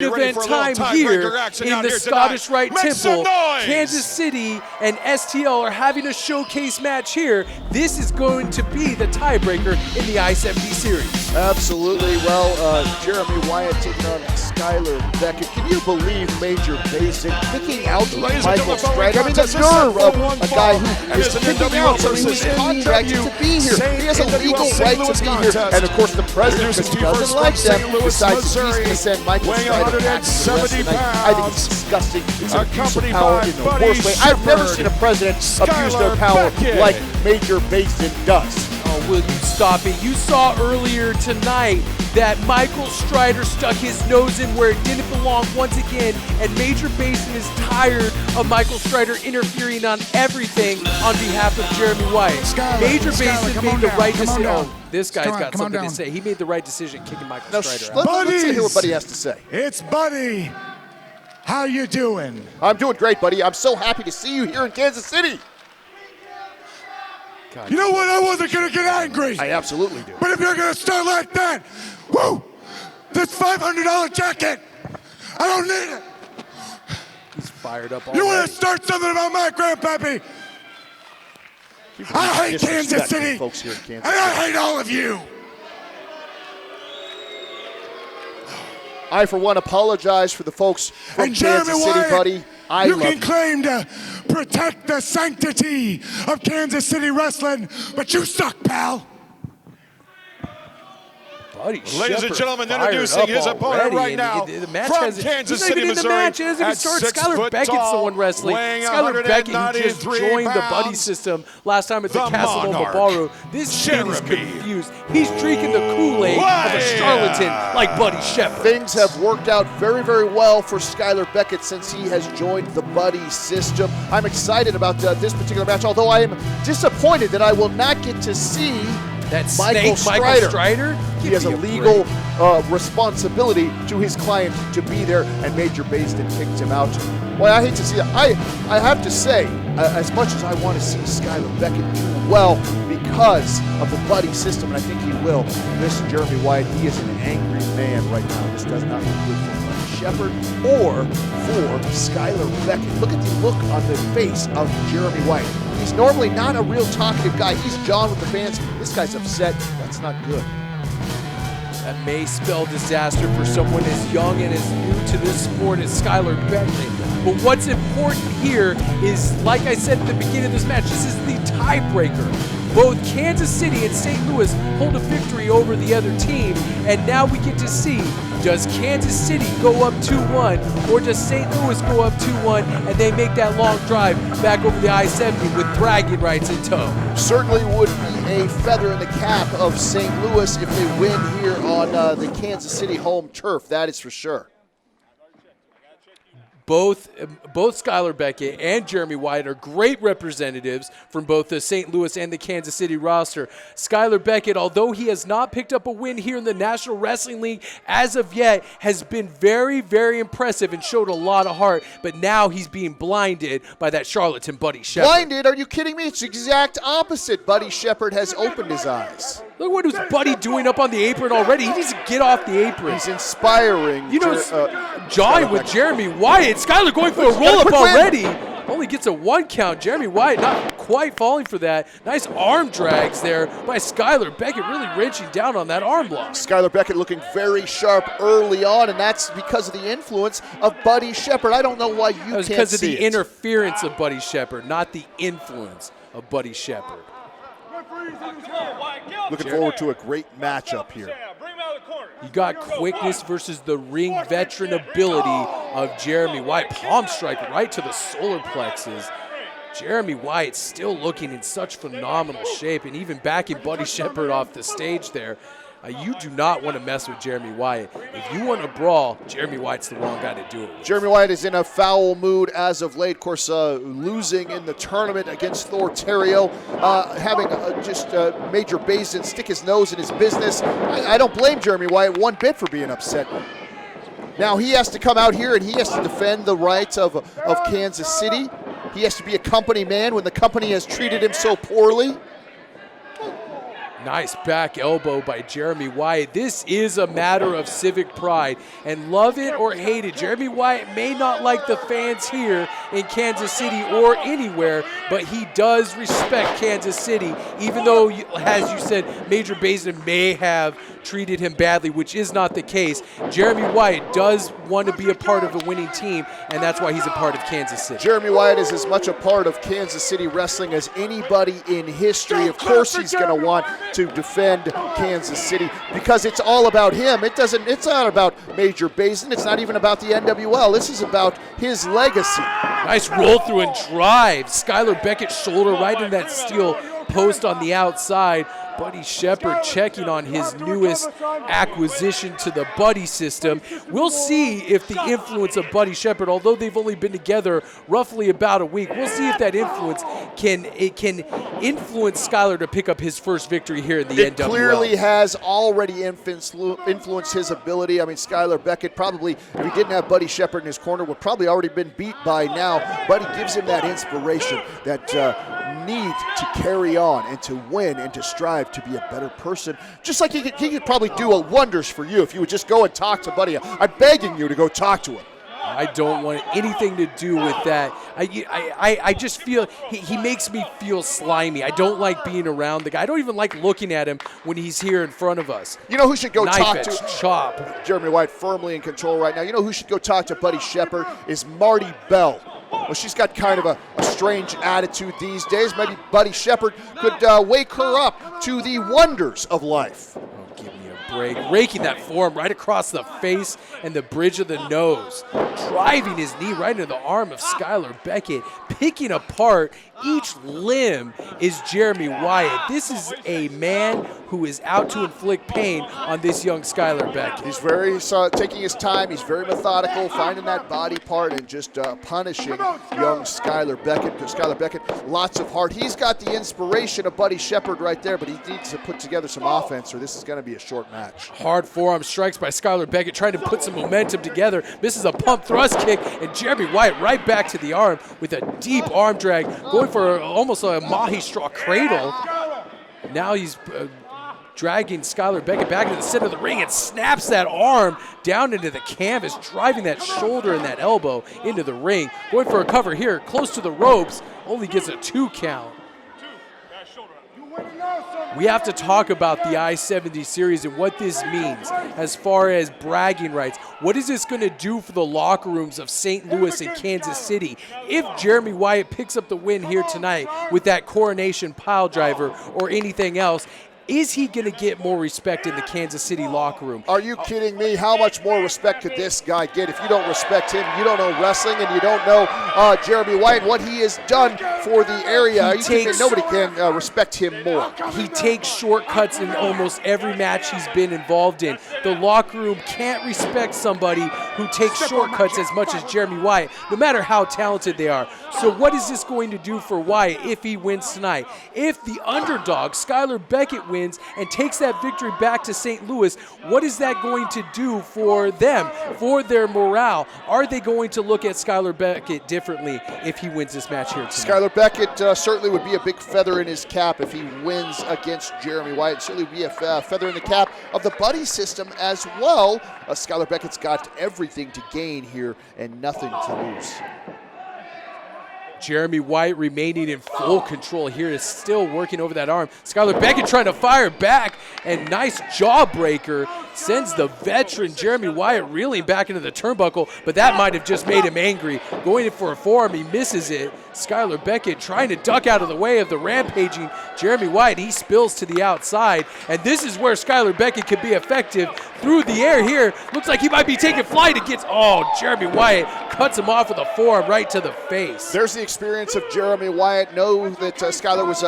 event time here in the Scottish Rite Temple. Kansas City and STL are having a showcase match here. This is going to be the tiebreaker in the I-70 series. Absolutely. Well, Jeremy Wyatt taking on Skyler Beckett. Can you believe Major Basic picking out Michael Strider? I mean, the nerve of a guy who is picking out somebody who's contracted to be here. He has a legal right to be here. And of course, the president, because he doesn't like them, decides that he's going to send Michael Strider back to the rest of the night. I think it's disgusting. It's an abuse of power in the worst way. I've never seen a president abuse their power like Major Basic does. Oh, will you stop it? You saw earlier tonight that Michael Strider stuck his nose in where it didn't belong once again, and Major Basin is tired of Michael Strider interfering on everything on behalf of Jeremy Wyatt. Major Basin made the right decision. Oh, this guy's got something to say. He made the right decision kicking Michael Strider out. Let's hear what Buddy has to say. It's Buddy. How you doing? I'm doing great, buddy. I'm so happy to see you here in Kansas City. God. You know what? I wasn't going to get angry. I absolutely do. But if you're going to start like that, woo, this $500 jacket, I don't need it. He's fired up already. You want to start something about my grandpappy? I hate Kansas City, folks here in Kansas and I hate all of you. I, for one, apologize for the folks from Kansas City, buddy. You can claim to protect the sanctity of Kansas City wrestling, but you suck, pal. Buddy Ladies and gentlemen, introducing his opponent right now from Kansas City, Missouri. Skyler Beckett's the one wrestling. Skyler Beckett, who just joined the Buddy system last time at the Castle Ballroom. This kid is confused. He's drinking the Kool-Aid of a charlatan like Buddy Shepard. Things have worked out very, very well for Skyler Beckett since he has joined the Buddy system. I'm excited about this particular match, although I am disappointed that I will not get to see Michael Strider. He has a legal responsibility to his client to be there, and Major Basin kicked him out. Well, I hate to see that. I have to say, as much as I want to see Skyler Beckett do well because of the Buddy system, and I think he will, this Jeremy Wyatt, he is an angry man right now. This does not look good for Buddy Shepard or for Skyler Beckett. Look at the look on the face of Jeremy Wyatt. He's normally not a real talkative guy. He's John with the fans. This guy's upset. That's not good. That may spell disaster for someone as young and as new to this sport as Skyler Beckett. But what's important here is, like I said at the beginning of this match, this is the tiebreaker. Both Kansas City and St. Louis hold a victory over the other team, and now we get to see, does Kansas City go up 2-1, or does St. Louis go up 2-1, and they make that long drive back over the I-70 with bragging rights in tow? Certainly would be a feather in the cap of St. Louis if they win here on the Kansas City home turf, that is for sure. Both Skyler Beckett and Jeremy Wyatt are great representatives from both the St. Louis and the Kansas City roster. Skyler Beckett, although he has not picked up a win here in the National Wrestling League as of yet, has been very, very impressive and showed a lot of heart, but now he's being blinded by that charlatan Buddy Shepard. Blinded? Are you kidding me? It's the exact opposite. Buddy Shepard has opened his eyes. Look what was Buddy doing up on the apron already. He needs to get off the apron. He's inspiring. You know, jawing with Jeremy Wyatt. Skyler going for a roll-up already. Only gets a 1 count. Jeremy Wyatt not quite falling for that. Nice arm drags there by Skyler Beckett, really wrenching down on that arm block. Skyler Beckett looking very sharp early on, and that's because of the influence of Buddy Shepard. I don't know why you can't see it. That was because of the interference of Buddy Shepard, not the influence of Buddy Shepard. Looking forward to a great matchup here. You got quickness versus the ring veteran ability of Jeremy Wyatt. Palm strike right to the solar plexus. Jeremy Wyatt still looking in such phenomenal shape, and even backing Buddy Shepard off the stage there. You do not want to mess with Jeremy Wyatt. If you want to brawl, Jeremy Wyatt's the wrong guy to do it with. Jeremy Wyatt is in a foul mood as of late. Of course, losing in the tournament against Thor Terrio, having Major Basin stick his nose in his business. I don't blame Jeremy Wyatt one bit for being upset. Now he has to come out here and he has to defend the rights of Kansas City. He has to be a company man when the company has treated him so poorly. Nice back elbow by Jeremy Wyatt. This is a matter of civic pride, and love it or hate it, Jeremy Wyatt may not like the fans here in Kansas City or anywhere, but he does respect Kansas City, even though, as you said, Major Basin may have treated him badly, which is not the case. Jeremy Wyatt does want to be a part of a winning team, and that's why he's a part of Kansas City. Jeremy Wyatt is as much a part of Kansas City wrestling as anybody in history. Of course he's going to want to defend Kansas City because it's all about him. It's not about Major Basin. It's not even about the NWL. This is about his legacy. Nice roll through and drive. Skyler Beckett shoulder right in that steel post on the outside. Buddy Shepard checking on his newest acquisition to the Buddy system. We'll see if the influence of Buddy Shepard, although they've only been together roughly about a week, we'll see if that influence can influence Skyler to pick up his first victory here in the NWL. It clearly has already influenced his ability. I mean, Skyler Beckett probably, if he didn't have Buddy Shepard in his corner, would probably already been beat by now. Buddy gives him that inspiration, that need to carry on and to win and to strive to be a better person. Just like he could probably do wonders for you if you would just go and talk to Buddy. I'm begging you to go talk to him. I don't want anything to do with that. I just feel he makes me feel slimy. I don't like being around the guy. I don't even like looking at him when he's here in front of us. You know who should go talk Knife to? edge, chop. Jeremy Wyatt firmly in control right now. You know who should go talk to Buddy Shepard is Marty Bell. Well, she's got kind of a strange attitude these days. Maybe Buddy Shepard could wake her up to the wonders of life. Oh, give me a break. Raking that forearm right across the face and the bridge of the nose. Driving his knee right into the arm of Skyler Beckett. Picking apart each limb is Jeremy Wyatt. This is a man who is out to inflict pain on this young Skyler Beckett. He's very taking his time. He's very methodical, finding that body part and just punishing young Skyler Beckett. Skyler Beckett, lots of heart. He's got the inspiration of Buddy Shepard right there, but he needs to put together some offense or this is going to be a short match. Hard forearm strikes by Skyler Beckett, trying to put some momentum together. Misses a pump thrust kick, and Jeremy Wyatt right back to the arm with a deep arm drag, going for almost a Mahi straw cradle. Now he's dragging Skyler Beckett back to the center of the ring and snaps that arm down into the canvas, driving that shoulder and that elbow into the ring. Going for a cover here, close to the ropes, only gets a 2 count. We have to talk about the I-70 series and what this means as far as bragging rights. What is this going to do for the locker rooms of St. Louis and Kansas City if Jeremy Wyatt picks up the win here tonight with that coronation pile driver or anything else? Is he going to get more respect in the Kansas City locker room? Are you kidding me? How much more respect could this guy get? If you don't respect him, you don't know wrestling, and you don't know Jeremy Wyatt, what he has done for the area. Nobody can respect him more. He takes shortcuts in almost every match he's been involved in. The locker room can't respect somebody who takes shortcuts as much as Jeremy Wyatt, no matter how talented they are. So what is this going to do for Wyatt if he wins tonight? If the underdog, Skyler Beckett, wins and takes that victory back to St. Louis, what is that going to do for them, for their morale? Are they going to look at Skyler Beckett differently if he wins this match here tonight? Skyler Beckett certainly would be a big feather in his cap if he wins against Jeremy Wyatt. Certainly be a feather in the cap of the Buddy system as well. Skyler Beckett's got everything to gain here and nothing to lose. Jeremy Wyatt remaining in full control here, is still working over that arm. Skyler Beckett trying to fire back, and nice jawbreaker sends the veteran Jeremy Wyatt reeling back into the turnbuckle, but that might have just made him angry. Going in for a forearm, he misses it. Skyler Beckett trying to duck out of the way of the rampaging Jeremy Wyatt. He spills to the outside, and this is where Skyler Beckett could be effective through the air here. Looks like he might be taking flight. Jeremy Wyatt cuts him off with a forearm right to the face. There's the experience of Jeremy Wyatt. Know that Skyler was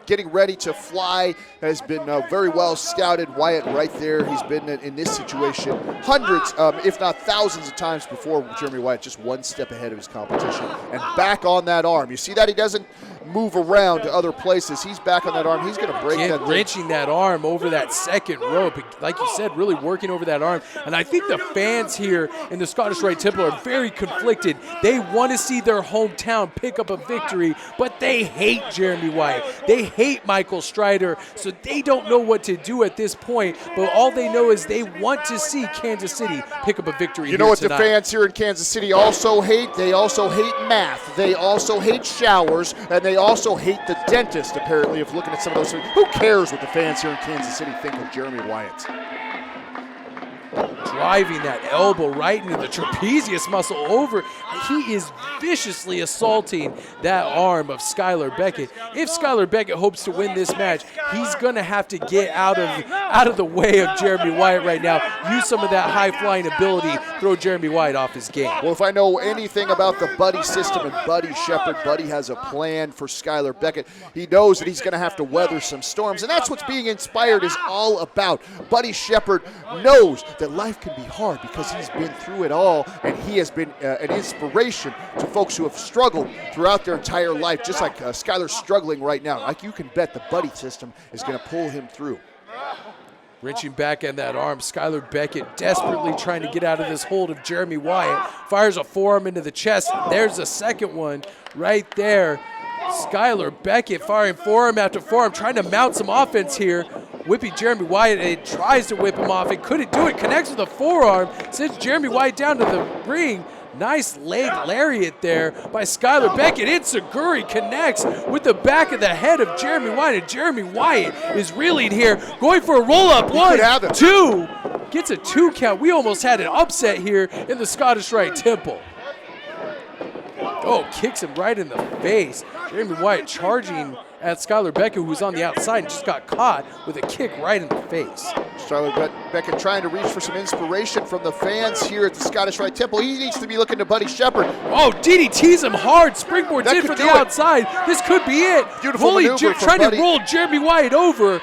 getting ready to fly, has been very well scouted. Wyatt right there. He's been in this situation hundreds, if not thousands of times before. Jeremy Wyatt just one step ahead of his competition and back on that arm. You see that? He doesn't move around to other places. He's back on that arm. He's going to break that. Wrenching that arm over that second rope. Like you said, really working over that arm. And I think the fans here in the Scottish Rite Temple are very conflicted. They want to see their hometown pick up a victory, but they hate Jeremy Wyatt. They hate Michael Strider, so they don't know what to do at this point, but all they know is they want to see Kansas City pick up a victory here tonight. You know what the fans here in Kansas City also hate? They also hate math. They also hate showers, and they also hate the dentist, apparently, if looking at some of those. Who cares what the fans here in Kansas City think of Jeremy Wyatt? Driving that elbow right into the trapezius muscle over. He is viciously assaulting that arm of Skyler Beckett. If Skyler Beckett hopes to win this match, he's going to have to get out of the way of Jeremy Wyatt right now. Use some of that high-flying ability, throw Jeremy Wyatt off his game. Well, if I know anything about the Buddy system and Buddy Shepard, Buddy has a plan for Skyler Beckett. He knows that he's going to have to weather some storms, and that's what being inspired is all about. Buddy Shepard knows that life can be hard because he's been through it all, and he has been an inspiration to folks who have struggled throughout their entire life, just like Skyler's struggling right now. Like, you can bet the Buddy system is going to pull him through. Wrenching back on that arm, Skyler Beckett desperately trying to get out of this hold of Jeremy Wyatt. Fires a forearm into the chest. There's a second one right there. Skyler Beckett firing forearm after forearm, trying to mount some offense here. Whipping Jeremy Wyatt, and it tries to whip him off. It couldn't do it. Connects with a forearm. Sends Jeremy Wyatt down to the ring. Nice leg lariat there by Skyler Beckett. Enziguri connects with the back of the head of Jeremy Wyatt, and Jeremy Wyatt is reeling here, going for a roll-up. 1, 2. Gets a 2 count. We almost had an upset here in the Scottish Rite Temple. Oh, kicks him right in the face. Jeremy Wyatt charging at Skyler Beckett, who was on the outside and just got caught with a kick right in the face. Skyler Beckett trying to reach for some inspiration from the fans here at the Scottish Rite Temple. He needs to be looking to Buddy Shepard. Oh, DDTs him hard. Springboards in for the outside. This could be it. Beautiful maneuver from trying Buddy. To roll Jeremy Wyatt over.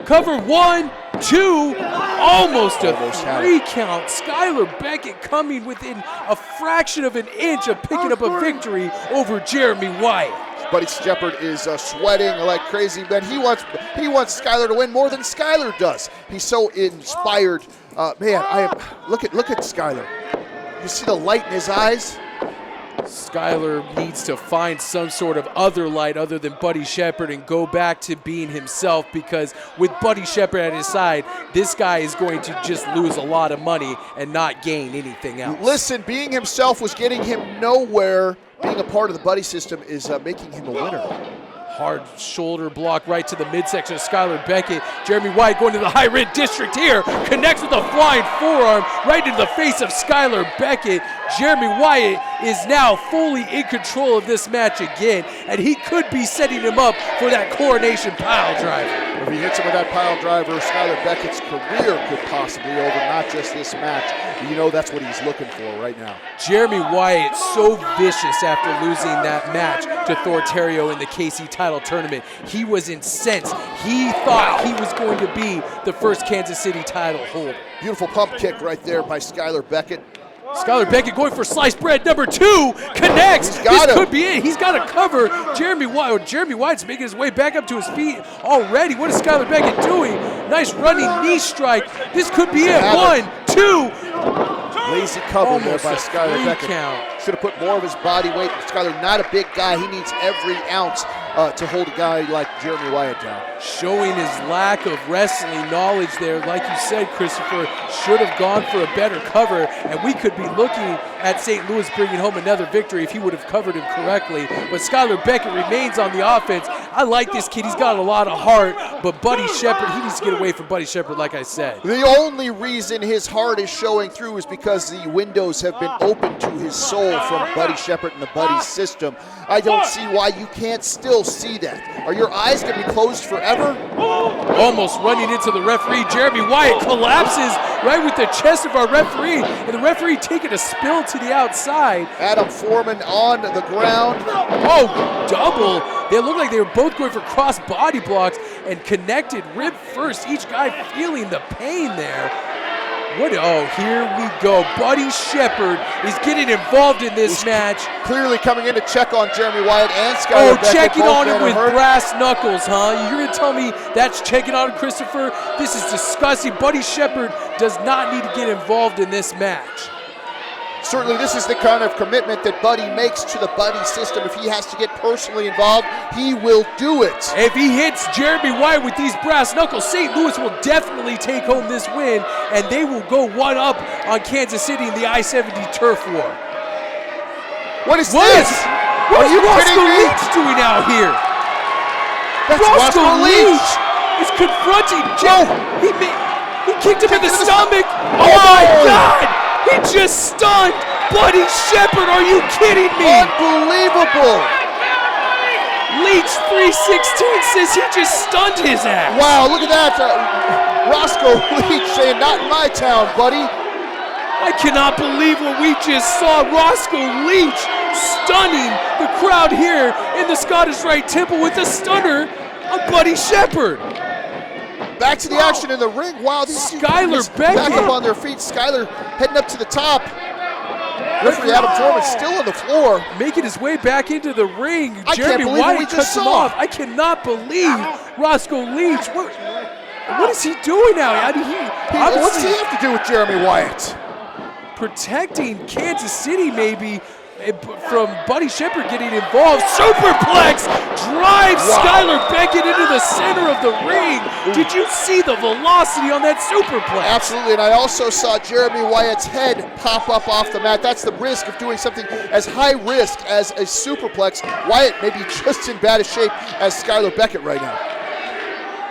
Cover 1, 2, almost a 3 count. Skyler Beckett coming within a fraction of an inch of picking up a victory over Jeremy Wyatt. Buddy Shepard is sweating like crazy, but he wants Skyler to win more than Skyler does. He's so inspired. Man, look at Skyler. You see the light in his eyes? Skyler needs to find some sort of other light other than Buddy Shepard and go back to being himself, because with Buddy Shepard at his side, this guy is going to just lose a lot of money and not gain anything else. Listen, being himself was getting him nowhere. Being a part of the Buddy system is making him a winner. Hard shoulder block right to the midsection of Skyler Beckett. Jeremy Wyatt going to the high rent district here. Connects with a flying forearm right into the face of Skyler Beckett. Jeremy Wyatt is now fully in control of this match again, and he could be setting him up for that coronation pile driver. If he hits him with that pile driver, Skyler Beckett's career could possibly over, not just this match. You know that's what he's looking for right now. Jeremy Wyatt so vicious after losing that match to Thortario in the KC title tournament. He was incensed. He thought he was going to be the first Kansas City title holder. Beautiful pump kick right there by Skyler Beckett. Skyler Beckett going for sliced bread number 2, connects. This could be it. He's got to cover Jeremy Wyatt. Jeremy Wyatt's making his way back up to his feet already. What is Skyler Beckett doing? Nice running knee strike. This could be it. 1, 2. Lazy cover there by Skyler Beckett. Count. Should have put more of his body weight. Skyler, not a big guy. He needs every ounce to hold a guy like Jeremy Wyatt down. Showing his lack of wrestling knowledge there. Like you said, Christopher, should have gone for a better cover, and we could be looking at St. Louis bringing home another victory if he would have covered him correctly. But Skyler Beckett remains on the offense. I like this kid. He's got a lot of heart, but Buddy Shepard, he needs to get away from Buddy Shepard, like I said. The only reason his heart is showing through is because the windows have been opened to his soul from Buddy Shepard and the Buddy system. I don't see why you can't still see that. Are your eyes going to be closed forever? Almost running into the referee. Jeremy Wyatt collapses right with the chest of our referee, and the referee taking a spill to the outside. Adam Foreman on the ground. Oh, double. They look like they were both going for cross body blocks and connected rib first. Each guy feeling the pain there. Oh, here we go. Buddy Shepard is getting involved in this match. Clearly coming in to check on Jeremy Wyatt and Skyler Beckett. Checking on him with brass knuckles, huh? You're going to tell me that's checking on him, Christopher? This is disgusting. Buddy Shepard does not need to get involved in this match. Certainly this is the kind of commitment that Buddy makes to the Buddy system. If he has to get personally involved, he will do it. If he hits Jeremy Wyatt with these brass knuckles, St. Louis will definitely take home this win, and they will go 1-up on Kansas City in the I-70 turf war. What is this? What is Roscoe Leach doing out here? That's Roscoe Leach is confronting Joe. He kicked him in the stomach. Oh my God! He just stunned Buddy Shepard. Are you kidding me? Unbelievable. Leach 316 says he just stunned his ass. Wow, look at that. Roscoe Leach saying, not in my town, buddy. I cannot believe what we just saw. Roscoe Leach stunning the crowd here in the Scottish Rite Temple with a stunner on Buddy Shepard. Back to the action in the ring. Wow, these Skyler Beckett back up on their feet. Skyler heading up to the top. Referee Adam Foreman still on the floor. Making his way back into the ring. I Jeremy can't believe Wyatt what we cuts just him saw. off. I cannot believe Roscoe Leach. What is he doing now? What does he have to do with Jeremy Wyatt? Protecting Kansas City maybe from Buddy Shepard getting involved. Superplex drives Skyler Beckett into the center of the ring. Did you see the velocity on that superplex? Absolutely, and I also saw Jeremy Wyatt's head pop up off the mat. That's the risk of doing something as high risk as a superplex. Wyatt may be just in bad a shape as Skyler Beckett right now.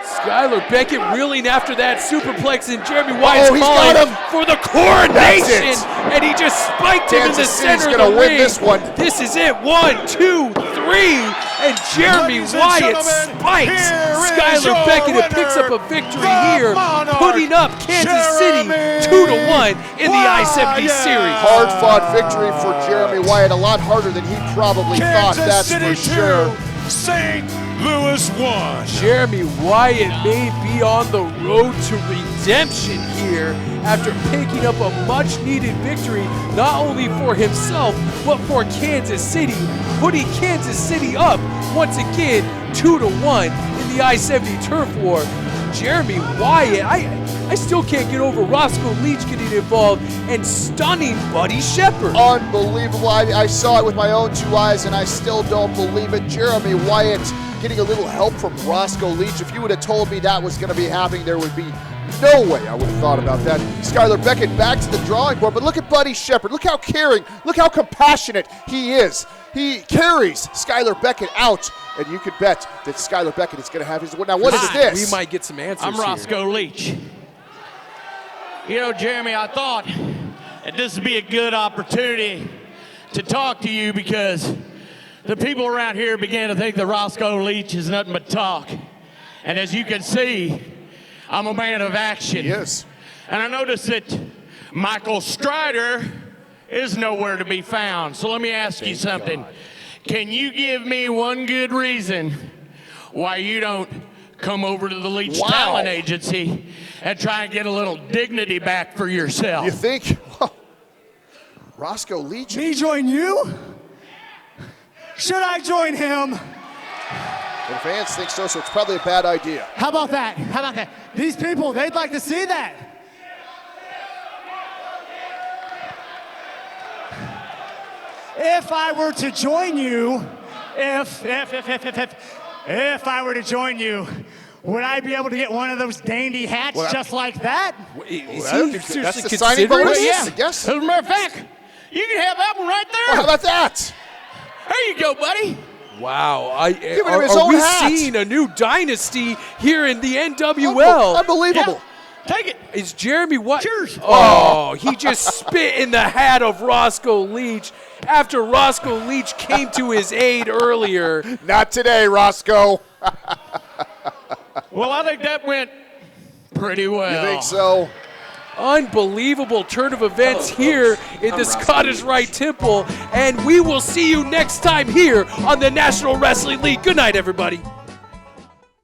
Skyler Beckett reeling after that superplex, and Jeremy Wyatt's he's calling got him for the coronation, and he just spiked him in the center of the ring. This one. This is it. 1, 2, 3, and Jeremy Wyatt spikes Skyler Beckett and picks up a victory here, putting up Kansas City 2-1 in the I-70 series. Hard-fought victory for Jeremy Wyatt. A lot harder than he probably thought, that's for sure. St. Louis won. Jeremy Wyatt may be on the road to redemption here after picking up a much-needed victory, not only for himself, but for Kansas City, putting Kansas City up once again 2-1 in the I-70 turf war. Jeremy Wyatt, I still can't get over Roscoe Leach getting involved and stunning Buddy Shepard. Unbelievable. I saw it with my own 2 eyes, and I still don't believe it. Jeremy Wyatt getting a little help from Roscoe Leach. If you would have told me that was going to be happening, there would be no way I would have thought about that. Skyler Beckett back to the drawing board, but look at Buddy Shepard. Look how caring, look how compassionate he is. He carries Skyler Beckett out, and you can bet that Skyler Beckett is going to have his win. Now, what is this? We might get some answers I'm Roscoe Leach. You know, Jeremy, I thought that this would be a good opportunity to talk to you because the people around here began to think that Roscoe Leach is nothing but talk. And as you can see, I'm a man of action. Yes. And I noticed that Michael Strider is nowhere to be found. So let me ask you something. Can you give me one good reason why you don't come over to the Leach Talent Agency and try and get a little dignity back for yourself? You think? Roscoe Leach? Me join you? Should I join him? The fans think so, so it's probably a bad idea. How about that? How about that? These people, they'd like to see that. If I were to join you, if I were to join you, would I be able to get one of those dandy hats just like that? Is that's the signing bonus? Yeah. I guess. As a matter of fact, you can have that one right there. How about that? There you go, buddy. Wow, Are we seeing a new dynasty here in the NWL? Unbelievable. Yeah. Take it. Is Jeremy Wyatt? Cheers. Oh, he just spit in the hat of Roscoe Leach after Roscoe Leach came to his aid earlier. Not today, Roscoe. Well, I think that went pretty well. You think so? Unbelievable turn of events here in the Scottish Rite Temple, and we will see you next time here on the National Wrestling League. Good night, everybody.